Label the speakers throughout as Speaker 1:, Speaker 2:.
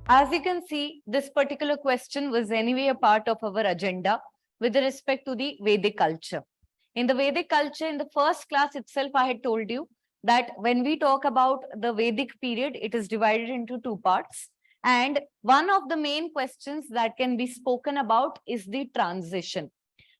Speaker 1: As you can see, this particular question was anyway a part of our agenda with respect to the Vedic culture. In the Vedic culture, in the first class itself, I had told you that when we talk about the Vedic period, it is divided into two parts. And one of the main questions that can be spoken about is the transition.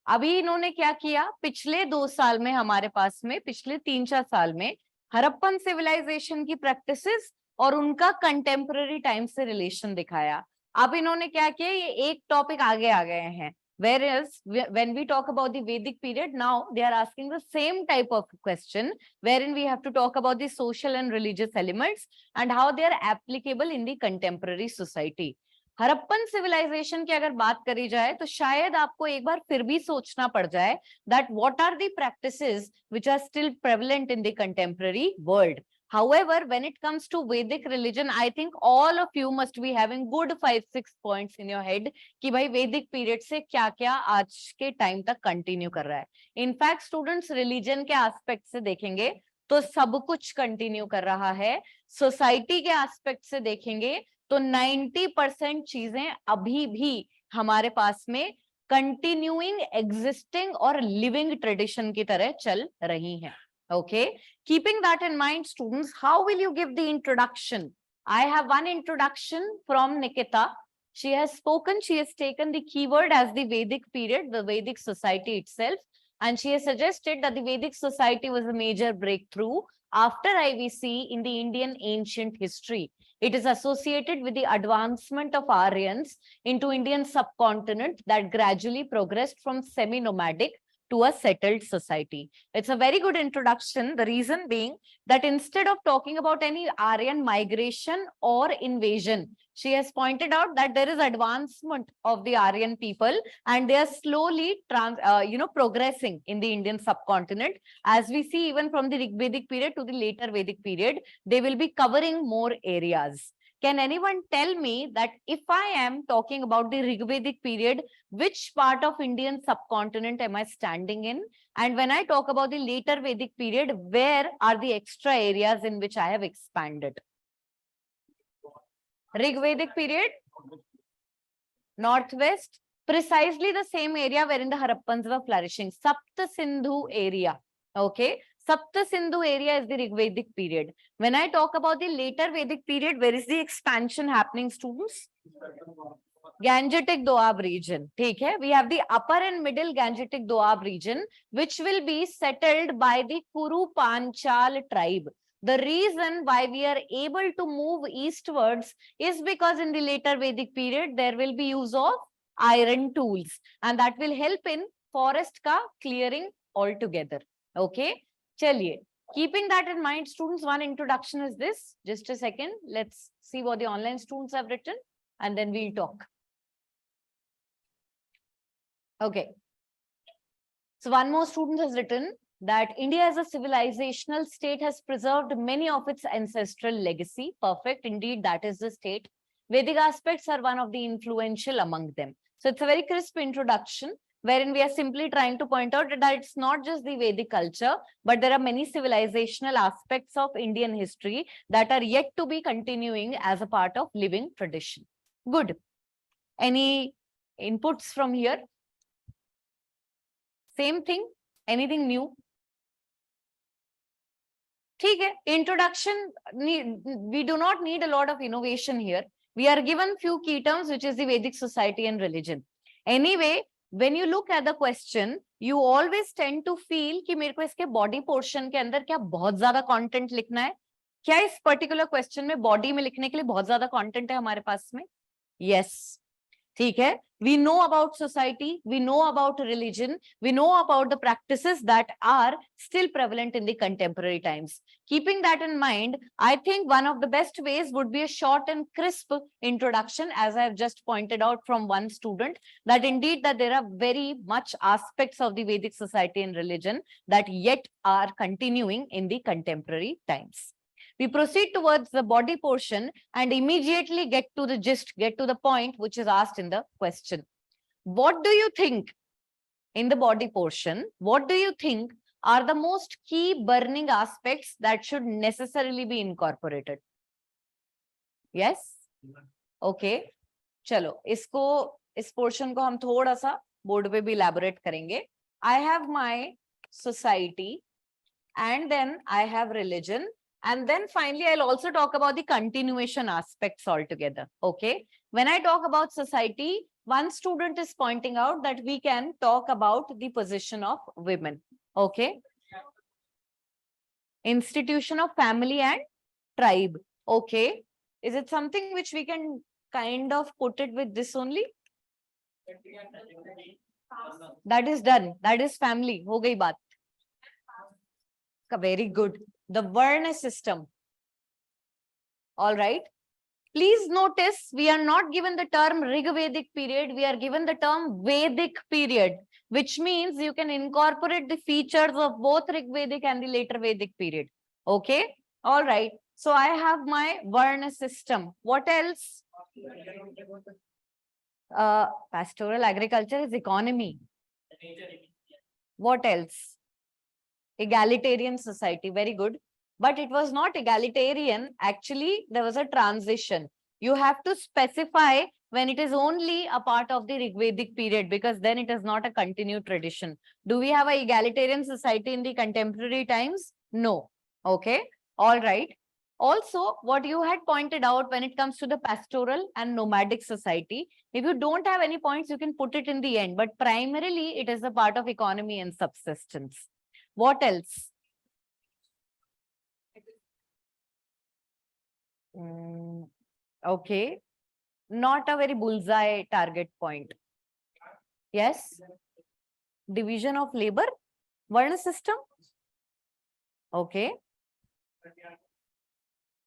Speaker 1: अभी इन्होंने क्या किया, पिछले 2 साल में हमारे पास में, पिछले 3-4 साल में हड़प्पन सिविलाइजेशन की प्रैक्टिसेस और उनका कंटेम्पररी टाइम से रिलेशन दिखाया. अब इन्होंने क्या किया, ये एक टॉपिक आगे आ गए हैं. Whereas when we talk about the Vedic period, now they are asking the same type of question, wherein we have to talk about the social and religious elements and how they are applicable in the contemporary society. Harappan civilization की अगर बात करी जाए तो शायद आपको एक बार फिर भी सोचना पड़ जाए that what are the practices which are still prevalent in the contemporary world. However, when it comes to Vedic religion, I think all of you must be having good 5-6 points in your head कि भाई Vedic period से क्या क्या आज के time तक continue कर रहा है. इनफैक्ट स्टूडेंट्स रिलीजन के एस्पेक्ट से देखेंगे तो सब कुछ कंटिन्यू कर रहा है. सोसाइटी के एस्पेक्ट से देखेंगे तो 90% चीजें अभी भी हमारे पास में कंटिन्यूइंग एग्जिस्टिंग और लिविंग ट्रेडिशन की तरह चल रही हैं. Okay, keeping that in mind, students, how will you give the introduction? I have one introduction from Nikita. She has spoken, she has taken the keyword as the Vedic period, the Vedic society itself, and she has suggested that the Vedic society was a major breakthrough after IVC in the Indian ancient history. It is associated with the advancement of Aryans into Indian subcontinent that gradually progressed from semi-nomadic to a settled society. It's a very good introduction. The reason being that instead of talking about any Aryan migration or invasion, she has pointed out that there is advancement of the Aryan people and they are slowly progressing in the Indian subcontinent. As we see even from the Rigvedic period to the later Vedic period, they will be covering more areas. Can anyone tell me that if I am talking about the Rigvedic period, which part of Indian subcontinent am I standing in? And when I talk about the later Vedic period, where are the extra areas in which I have expanded? Rigvedic period, northwest, precisely the same area wherein the Harappans were flourishing, Sapta Sindhu area. Okay. Sapta Sindhu area is the Rigvedic period. When I talk about the later Vedic period, where is the expansion happening, students? Gangetic Doab region. Okay? We have the upper and middle Gangetic Doab region, which will be settled by the Kuru Panchal tribe. The reason why we are able to move eastwards is because in the later Vedic period, there will be use of iron tools, and that will help in forest ka clearing altogether. Okay? Chaliye. Keeping that in mind, students, one introduction is this. Just a second. Let's see what the online students have written and then we'll talk. Okay. So one more student has written that India as a civilizational state has preserved many of its ancestral legacy. Perfect. Indeed, that is the state. Vedic aspects are one of the influential among them. So it's a very crisp introduction, wherein we are simply trying to point out that it's not just the Vedic culture, but there are many civilizational aspects of Indian history that are yet to be continuing as a part of living tradition. Good. Any inputs from here? Same thing? Anything new? Okay. Introduction, we do not need a lot of innovation here. We are given few key terms, which is the Vedic society and religion. Anyway, when you look at the question, you always tend to feel कि मेरे को इसके body portion के अंदर क्या बहुत ज़्यादा content लिखना है? क्या इस particular question में body में लिखने के लिए बहुत ज़्यादा content है हमारे पास में? Yes. ठीक है? We know about society, we know about religion, we know about the practices that are still prevalent in the contemporary times. Keeping that in mind, I think one of the best ways would be a short and crisp introduction, as I have just pointed out from one student, that indeed that there are very much aspects of the Vedic society and religion that yet are continuing in the contemporary times. We proceed towards the body portion and immediately get to the gist, get to the point which is asked in the question. What do you think in the body portion? What do you think are the most key burning aspects that should necessarily be incorporated? Yes? Okay चलो इस portion को हम थोड़ा सा board पे भी elaborate करेंगे. I have my society, and then I have religion, and then finally I'll also talk about the continuation aspects altogether. Okay, when I talk about society, one student is pointing out that we can talk about the position of women. Okay, institution of family and tribe. Okay, is it something which we can kind of put it with this only? That is done. That is family. हो गई बात. Very good. The Varna system. All right. Please notice we are not given the term Rigvedic period. We are given the term Vedic period, which means you can incorporate the features of both Rigvedic and the later Vedic period. Okay. All right. So I have my Varna system. What else? Pastoral agriculture is economy. What else? Egalitarian society. Very good. But it was not egalitarian. Actually, there was a transition. You have to specify when it is only a part of the Rigvedic period, because then it is not a continued tradition. Do we have an egalitarian society in the contemporary times? No. Okay. All right. Also, what you had pointed out when it comes to the pastoral and nomadic society, if you don't have any points, you can put it in the end. But primarily, it is a part of economy and subsistence. What else? Okay. Not a very bullseye target point. Yes. Division of labor. Varna system. Okay.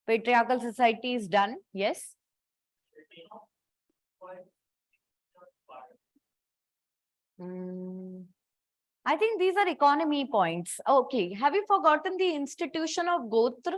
Speaker 1: Patriarchal society is done. Yes. I think these are economy points. Okay. Have you forgotten the institution of Gotra?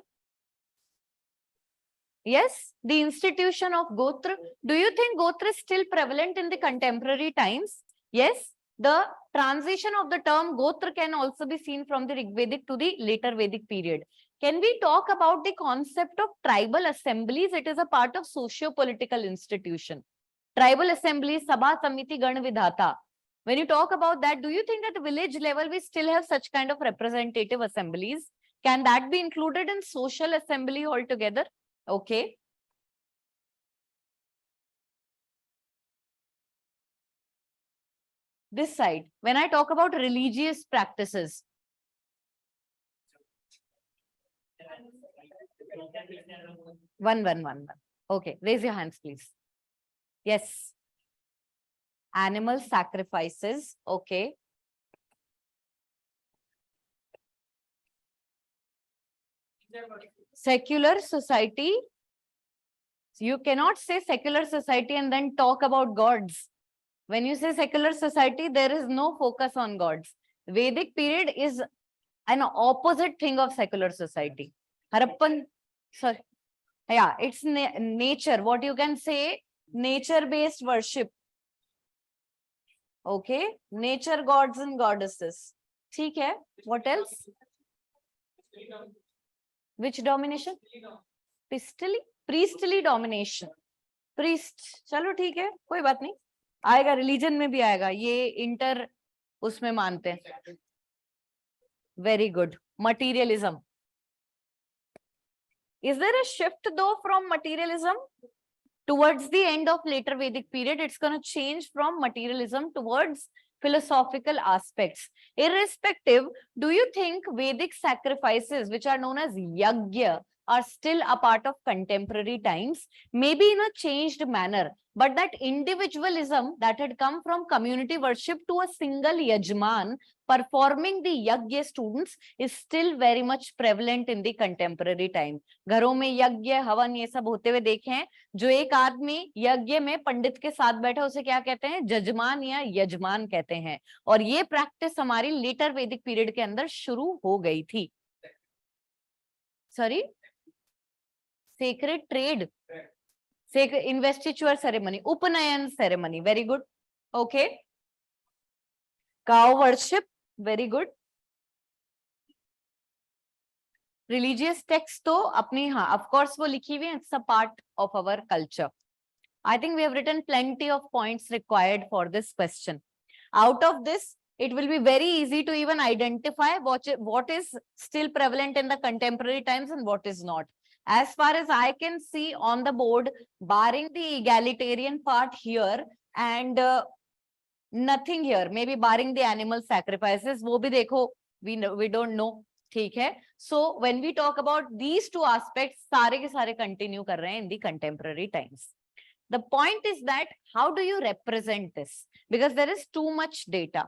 Speaker 1: Yes, the institution of Gotra. Do you think Gotra is still prevalent in the contemporary times? Yes, the transition of the term Gotra can also be seen from the Rigvedic to the later Vedic period. Can we talk about the concept of tribal assemblies? It is a part of socio-political institution. Tribal assemblies, Sabha, Samiti, Gan, Vidhata. When you talk about that, do you think at the village level we still have such kind of representative assemblies? Can that be included in social assembly altogether? Okay. This side, when I talk about religious practices. One. Okay, raise your hands, please. Yes. Animal sacrifices. Okay. Secular society. You cannot say secular society and then talk about gods. When you say secular society, there is no focus on gods. Vedic period is an opposite thing of secular society. Harappan, sorry. Yeah, it's nature. What you can say, nature-based worship. Okay, nature gods and goddesses. ठीक है. What else? Which domination? Priestly domination. Priest. चलो ठीक है, कोई बात नहीं. आएगा, religion में भी आएगा. ये इंटर उसमें मानते हैं. Very good. Materialism. Is there a shift though from materialism? Towards the end of later Vedic period, it's going to change from materialism towards philosophical aspects. Irrespective, do you think Vedic sacrifices, which are known as yagya, are still a part of contemporary times? Maybe in a changed manner, but that individualism that had come from community worship to a single yajman performing the yagya students is still very much prevalent in the contemporary time. घरों में यज्ञ हवन ये सब होते हुए देखे हैं. जो एक आदमी यज्ञ में पंडित के साथ बैठा उसे क्या कहते हैं? जजमान या यजमान कहते हैं. और ये प्रैक्टिस हमारी लेटर वैदिक पीरियड के अंदर शुरू हो गई थी. Sorry, sacred trade, sacred investiture ceremony, उपनयन ceremony. Very good. Okay. Cow worship. Very good. Religious text तो अपनी, हाँ, of course वो लिखी हुई है. It's a part of our culture. I think we have written plenty of points required for this question. Out of this, it will be very easy to even identify what is still prevalent in the contemporary times and what is not. As far as I can see on the board, barring the egalitarian part here and nothing here, maybe barring the animal sacrifices, wo bhi dekho, we don't know. ठीक है. So when we talk about these two aspects, सारे के सारे continue कर रहे हैं in the contemporary times. The point is that how do you represent this? Because there is too much data.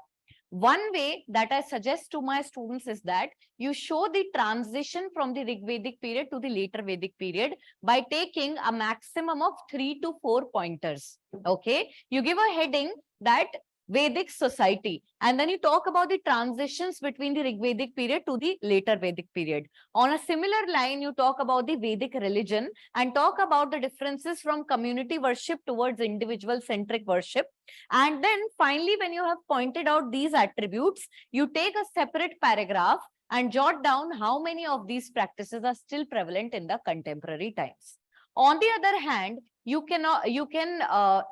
Speaker 1: One way that I suggest to my students is that you show the transition from the Rigvedic period to the later Vedic period by taking a maximum of 3 to 4 pointers. Okay, you give a heading that Vedic Society, and then you talk about the transitions between the Rigvedic period to the later Vedic period. On a similar line, you talk about the Vedic religion and talk about the differences from community worship towards individual centric worship. And then finally, when you have pointed out these attributes, you take a separate paragraph and jot down how many of these practices are still prevalent in the contemporary times. On the other hand, you can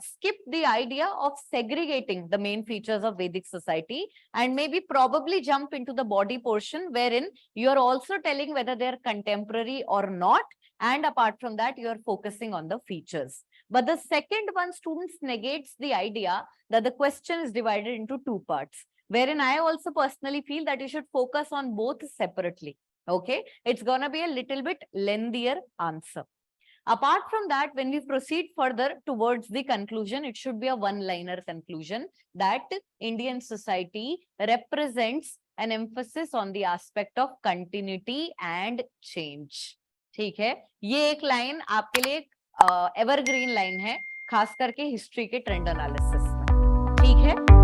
Speaker 1: skip the idea of segregating the main features of Vedic society and maybe probably jump into the body portion, wherein you are also telling whether they are contemporary or not. And apart from that, you are focusing on the features. But the second one, students, negates the idea that the question is divided into two parts, wherein I also personally feel that you should focus on both separately. Okay, it's gonna be a little bit lengthier answer. Apart from that, when we proceed further towards the conclusion, it should be a one-liner conclusion that Indian society represents an emphasis on the aspect of continuity and change. ठीक है, ये एक line आपके लिए evergreen line है, खास करके history के ट्रेंड एनालिसिस में. ठीक है.